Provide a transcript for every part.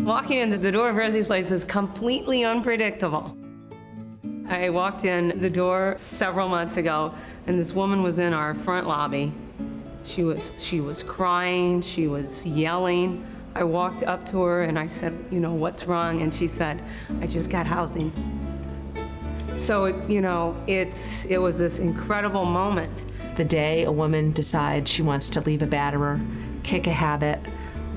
Walking into the door of Rosie's place is completely unpredictable. I walked in the door several months ago, and this woman was in our front lobby. She was crying, she was yelling. I walked up to her and I said, you know, what's wrong? And she said, I just got housing. So, it was this incredible moment. The day a woman decides she wants to leave a batterer, kick a habit,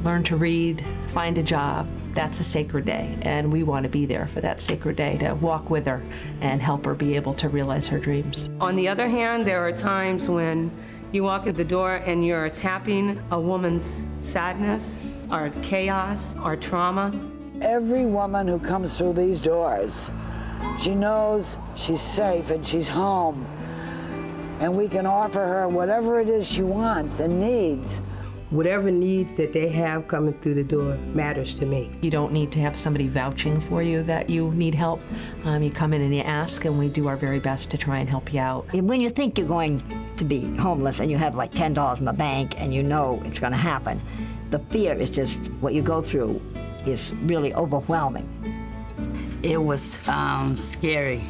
learn to read, find a job, that's a sacred day, and we want to be there for that sacred day to walk with her and help her be able to realize her dreams. On the other hand, there are times when you walk at the door and you're tapping a woman's sadness, or chaos, or trauma. Every woman who comes through these doors, she knows she's safe and she's home, and we can offer her whatever it is she wants and needs. Whatever needs that they have coming through the door matters to me. You don't need to have somebody vouching for you that you need help. You come in and you ask, and we do our very best to try and help you out. When you think you're going to be homeless and you have like $10 in the bank and you know it's going to happen, the fear is just what you go through is really overwhelming. It was scary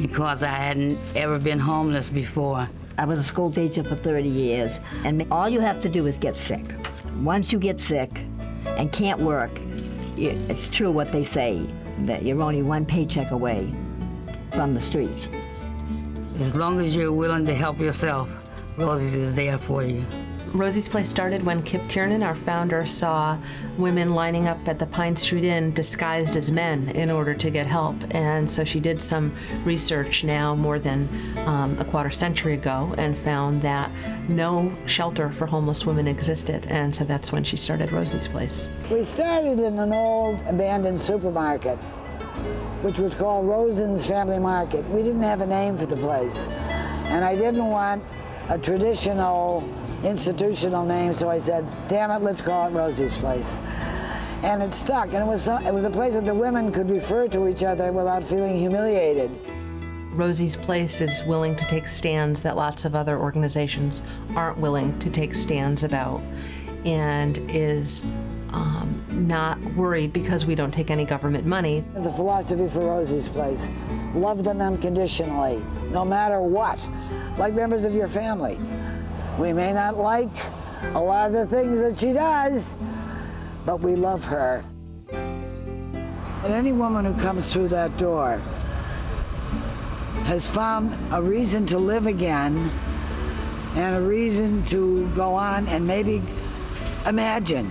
because I hadn't ever been homeless before. I was a school teacher for 30 years, and all you have to do is get sick. Once you get sick and can't work, it's true what they say, that you're only one paycheck away from the streets. As long as you're willing to help yourself, Rosie's is there for you. Rosie's Place started when Kip Tiernan, our founder, saw women lining up at the Pine Street Inn disguised as men in order to get help. And so she did some research now more than a quarter century ago and found that no shelter for homeless women existed. And so that's when she started Rosie's Place. We started in an old abandoned supermarket, which was called Rosen's Family Market. We didn't have a name for the place. And I didn't want a traditional institutional name, so I said, damn it, let's call it Rosie's Place. And it stuck, and it was a place that the women could refer to each other without feeling humiliated. Rosie's Place is willing to take stands that lots of other organizations aren't willing to take stands about, and is not worried because we don't take any government money. The philosophy for Rosie's Place, love them unconditionally, no matter what, like members of your family. We may not like a lot of the things that she does, but we love her. And any woman who comes through that door has found a reason to live again and a reason to go on and maybe imagine,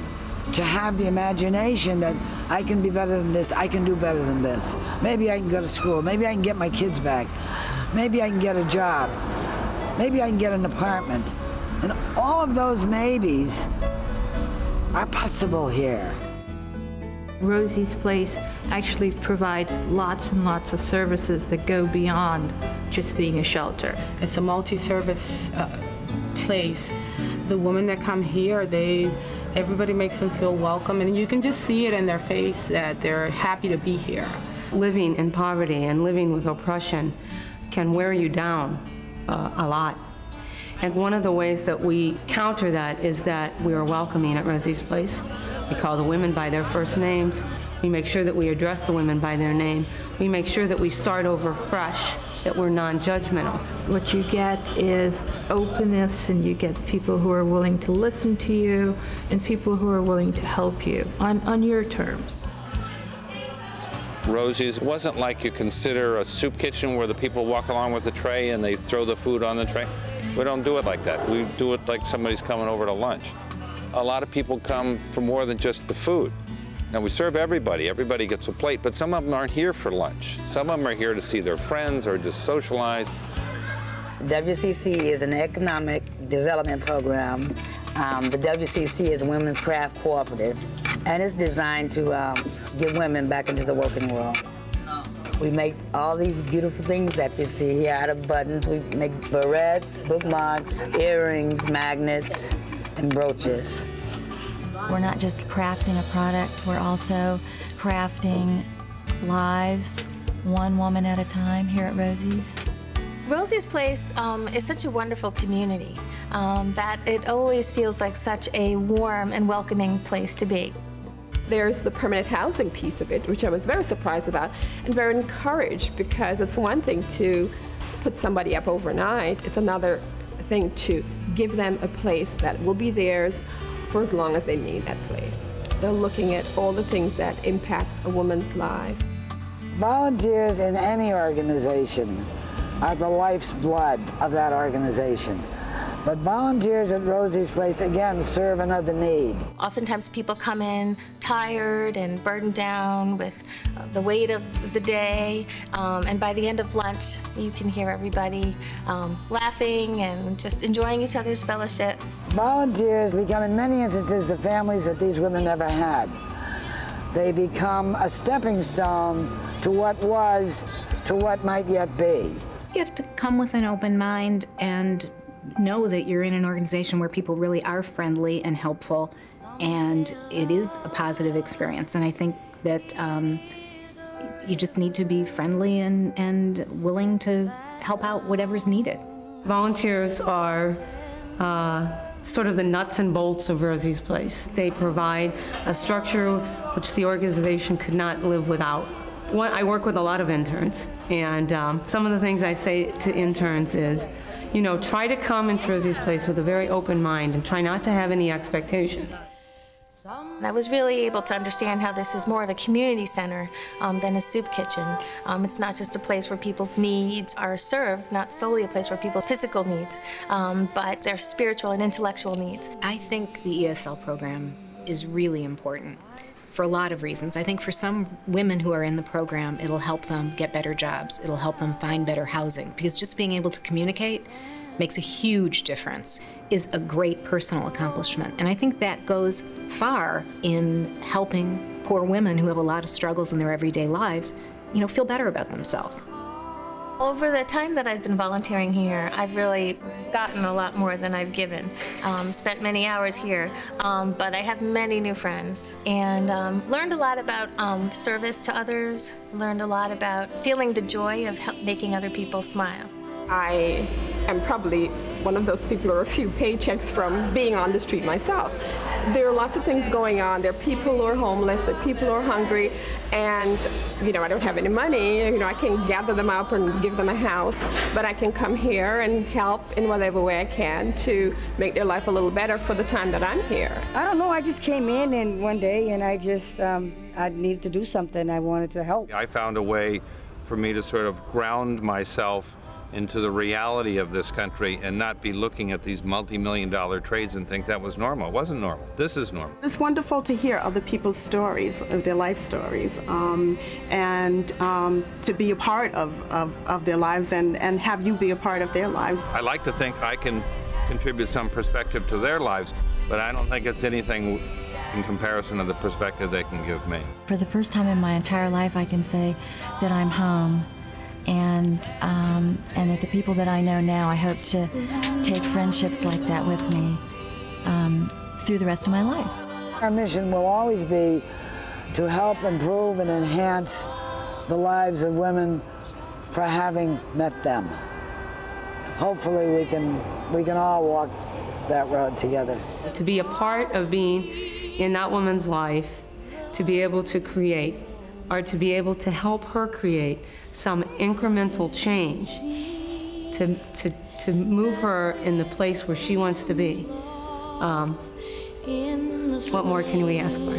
to have the imagination that I can be better than this, I can do better than this. Maybe I can go to school, maybe I can get my kids back, maybe I can get a job, maybe I can get an apartment. And all of those maybes are possible here. Rosie's Place actually provides lots and lots of services that go beyond just being a shelter. It's a multi-service place. The women that come here, everybody makes them feel welcome, and you can just see it in their face that they're happy to be here. Living in poverty and living with oppression can wear you down a lot. And one of the ways that we counter that is that we are welcoming at Rosie's Place. We call the women by their first names. We make sure that we address the women by their name. We make sure that we start over fresh, that we're non-judgmental. What you get is openness, and you get people who are willing to listen to you and people who are willing to help you on your terms. Rosie's wasn't like you consider a soup kitchen where the people walk along with the tray and they throw the food on the tray. We don't do it like that. We do it like somebody's coming over to lunch. A lot of people come for more than just the food. Now, we serve everybody. Everybody gets a plate, but some of them aren't here for lunch. Some of them are here to see their friends or just socialize. WCC is an economic development program. The WCC is a Women's Craft Cooperative, and it's designed to get women back into the working world. We make all these beautiful things that you see here out of buttons. We make barrettes, bookmarks, earrings, magnets, and brooches. We're not just crafting a product, we're also crafting lives, one woman at a time here at Rosie's. Rosie's Place is such a wonderful community that it always feels like such a warm and welcoming place to be. There's the permanent housing piece of it, which I was very surprised about and very encouraged, because it's one thing to put somebody up overnight. It's another thing to give them a place that will be theirs for as long as they need that place. They're looking at all the things that impact a woman's life. Volunteers in any organization are the life's blood of that organization. But volunteers at Rosie's Place, again, serve another need. Oftentimes people come in tired and burdened down with the weight of the day, and by the end of lunch, you can hear everybody laughing and just enjoying each other's fellowship. Volunteers become, in many instances, the families that these women never had. They become a stepping stone to what was, to what might yet be. You have to come with an open mind and know that you're in an organization where people really are friendly and helpful, and it is a positive experience. And I think that you just need to be friendly and willing to help out whatever's needed. Volunteers are sort of the nuts and bolts of Rosie's Place. They provide a structure which the organization could not live without. I work with a lot of interns, and some of the things I say to interns is, you know, try to come into Rosie's Place with a very open mind and try not to have any expectations. I was really able to understand how this is more of a community center than a soup kitchen. It's not just a place where people's needs are served, not solely a place where people's physical needs, but their spiritual and intellectual needs. I think the ESL program is really important for a lot of reasons. I think for some women who are in the program, it'll help them get better jobs. It'll help them find better housing, because just being able to communicate makes a huge difference, is a great personal accomplishment. And I think that goes far in helping poor women who have a lot of struggles in their everyday lives, you know, feel better about themselves. Over the time that I've been volunteering here, I've really gotten a lot more than I've given. Spent many hours here, but I have many new friends, and learned a lot about service to others, learned a lot about feeling the joy of making other people smile. I am probably one of those people who are a few paychecks from being on the street myself. There are lots of things going on. There are people who are homeless, there are people who are hungry, and you know, I don't have any money. You know, I can gather them up and give them a house, but I can come here and help in whatever way I can to make their life a little better for the time that I'm here. I don't know, I just came in and one day and I just, I needed to do something. I wanted to help. I found a way for me to sort of ground myself into the reality of this country and not be looking at these multi-million-dollar trades and think that was normal. It wasn't normal. This is normal. It's wonderful to hear other people's stories, their life stories, and to be a part of their lives and have you be a part of their lives. I like to think I can contribute some perspective to their lives, but I don't think it's anything in comparison to the perspective they can give me. For the first time in my entire life, I can say that I'm home. And that the people that I know now, I hope to take friendships like that with me through the rest of my life. Our mission will always be to help improve and enhance the lives of women for having met them. Hopefully we can all walk that road together. To be a part of being in that woman's life, to be able to create, or to be able to help her create some incremental change to move her in the place where she wants to be. What more can we ask for?